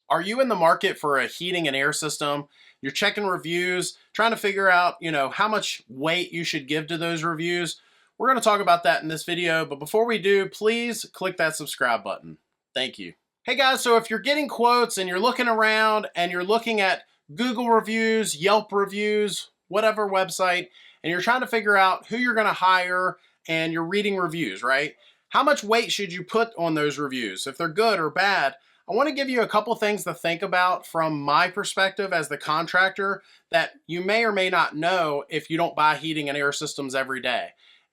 Are you in the market for a heating and air system? You're checking reviews, trying to figure out, how much weight you should give to those reviews. We're going to talk about that in this video, but before we do, please click that subscribe button. Thank you. Hey guys, so if you're getting quotes and you're looking around and you're looking at Google reviews, Yelp reviews, whatever website, and you're trying to figure out who you're going to hire and you're reading reviews, right? How much weight should you put on those reviews? If they're good or bad, I want to give you a couple things to think about from my perspective as the contractor that you may or may not know if you don't buy heating and air systems every day.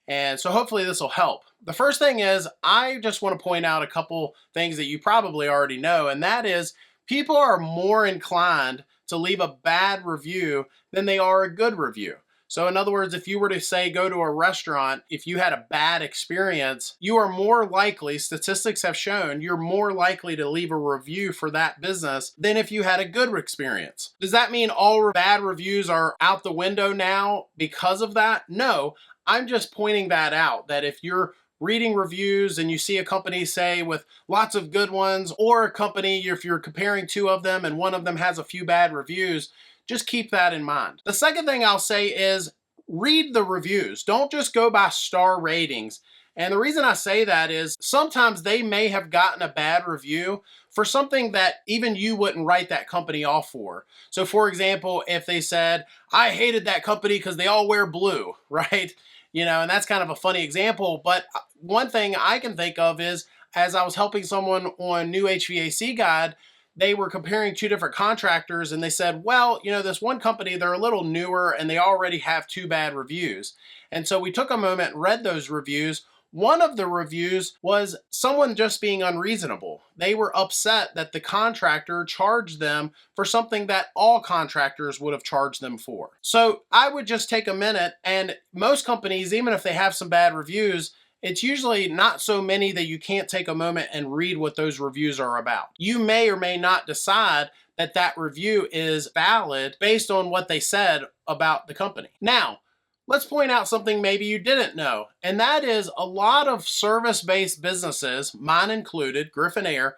And so hopefully this will help. The first thing is, I just want to point out a couple things that you probably already know, and that is people are more inclined to leave a bad review than they are a good review. So in other words, if you were to say go to a restaurant, if you had a bad experience, you are more likely, statistics have shown, you're more likely to leave a review for that business than if you had a good experience. Does that mean all bad reviews are out the window now because of that? No, I'm just pointing that out, that if you're reading reviews and you see a company say with lots of good ones, or a company, if you're comparing two of them and one of them has a few bad reviews, just keep that in mind. The second thing I'll say is read the reviews. Don't just go by star ratings. And the reason I say that is sometimes they may have gotten a bad review for something that even you wouldn't write that company off for. So for example, if they said, I hated that company because they all wear blue, right? And that's kind of a funny example. But one thing I can think of is, as I was helping someone on New HVAC Guide, they were comparing two different contractors and they said, well, this one company, they're a little newer and they already have two bad reviews. And so we took a moment and read those reviews. One of the reviews was someone just being unreasonable. They were upset that the contractor charged them for something that all contractors would have charged them for. So I would just take a minute, and most companies, even if they have some bad reviews, it's usually not so many that you can't take a moment and read what those reviews are about. You may or may not decide that that review is valid based on what they said about the company. Now, let's point out something maybe you didn't know, and that is a lot of service-based businesses, mine included, Griffin Air,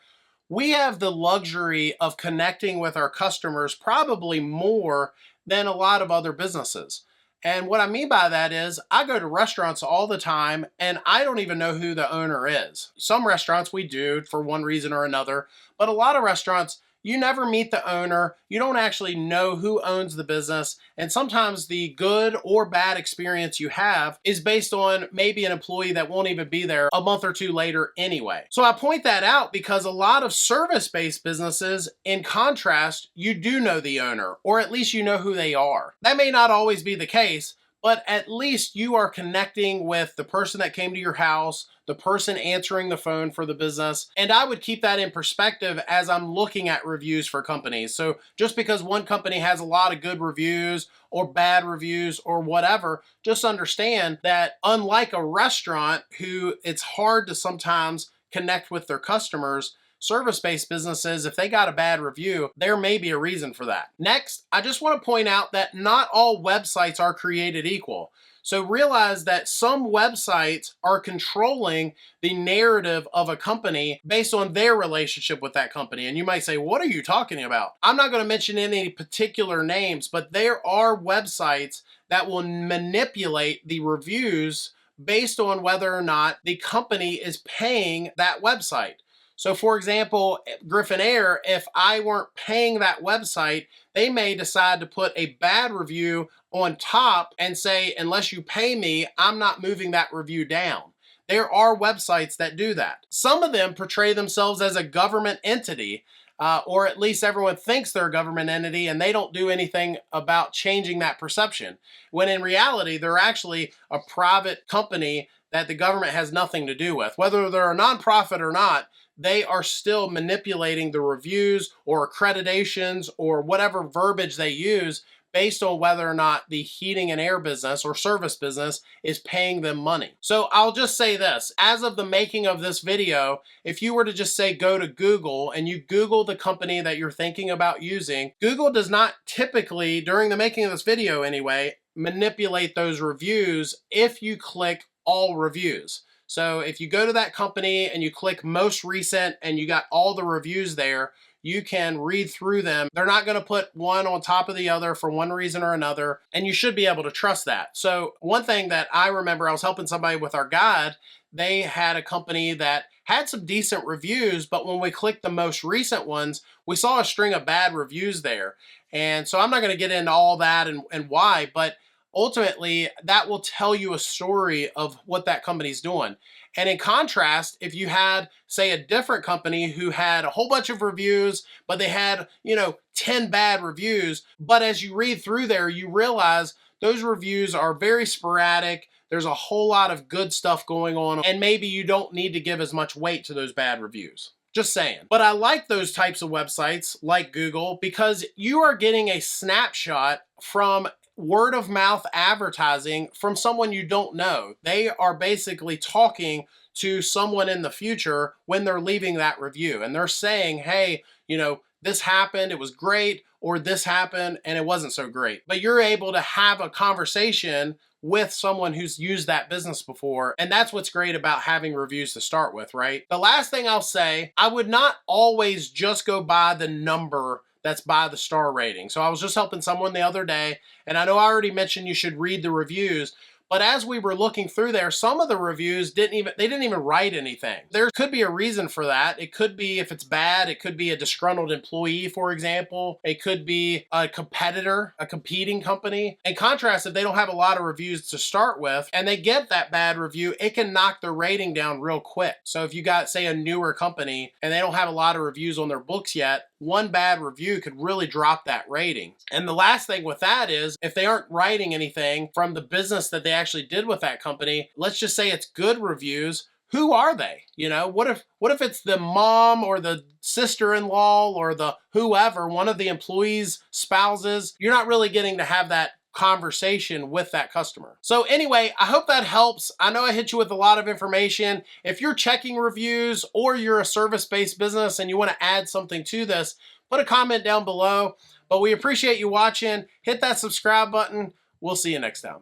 we have the luxury of connecting with our customers probably more than a lot of other businesses. And what I mean by that is I go to restaurants all the time and I don't even know who the owner is. Some restaurants we do for one reason or another, but a lot of restaurants, you never meet the owner. You don't actually know who owns the business. And sometimes the good or bad experience you have is based on maybe an employee that won't even be there a month or two later anyway. So I point that out because a lot of service-based businesses, in contrast, you do know the owner, or at least you know who they are. That may not always be the case, but at least you are connecting with the person that came to your house, the person answering the phone for the business. And I would keep that in perspective as I'm looking at reviews for companies. So just because one company has a lot of good reviews or bad reviews or whatever, just understand that unlike a restaurant who it's hard to sometimes connect with their customers, service-based businesses, if they got a bad review, there may be a reason for that. Next, I just want to point out that not all websites are created equal. So realize that some websites are controlling the narrative of a company based on their relationship with that company. And you might say, what are you talking about? I'm not going to mention any particular names, but there are websites that will manipulate the reviews based on whether or not the company is paying that website. So for example, Griffin Air, if I weren't paying that website, they may decide to put a bad review on top and say, unless you pay me, I'm not moving that review down. There are websites that do that. Some of them portray themselves as a government entity, or at least everyone thinks they're a government entity and they don't do anything about changing that perception. When in reality, they're actually a private company that the government has nothing to do with. Whether they're a nonprofit or not, they are still manipulating the reviews or accreditations or whatever verbiage they use based on whether or not the heating and air business or service business is paying them money. So I'll just say this, as of the making of this video, if you were to just say go to Google and you Google the company that you're thinking about using, Google does not typically, during the making of this video anyway, manipulate those reviews if you click all reviews. So if you go to that company and you click most recent and you got all the reviews there, you can read through them. They're not going to put one on top of the other for one reason or another, and you should be able to trust that. So one thing that I remember, I was helping somebody with our guide. They had a company that had some decent reviews, but when we clicked the most recent ones, we saw a string of bad reviews there. And so I'm not going to get into all that and why, but ultimately that will tell you a story of what that company's doing. And in contrast, if you had, say, a different company who had a whole bunch of reviews, but they had, 10 bad reviews, but as you read through there, you realize those reviews are very sporadic. There's a whole lot of good stuff going on, and maybe you don't need to give as much weight to those bad reviews. Just saying. But I like those types of websites like Google because you are getting a snapshot from word of mouth advertising from someone you don't know. They are basically talking to someone in the future when they're leaving that review, and they're saying, hey, this happened, it was great, or this happened and it wasn't so great. But you're able to have a conversation with someone who's used that business before. And that's what's great about having reviews to start with, right? The last thing I'll say, I would not always just go by the number that's by the star rating. So I was just helping someone the other day, and I know I already mentioned you should read the reviews, but as we were looking through there, some of the reviews didn't even write anything. There could be a reason for that. It could be, if it's bad, it could be a disgruntled employee, for example. It could be a competitor, a competing company. In contrast, if they don't have a lot of reviews to start with and they get that bad review, it can knock their rating down real quick. So if you got, say, a newer company and they don't have a lot of reviews on their books yet, one bad review could really drop that rating. And the last thing with that is, if they aren't writing anything from the business that they actually did with that company, let's just say it's good reviews, who are they? What if it's the mom or the sister-in-law or the whoever, one of the employees' spouses? You're not really getting to have that conversation with that customer. So anyway, I hope that helps. I know I hit you with a lot of information. If you're checking reviews or you're a service-based business and you want to add something to this, put a comment down below. But we appreciate you watching. Hit that subscribe button. We'll see you next time.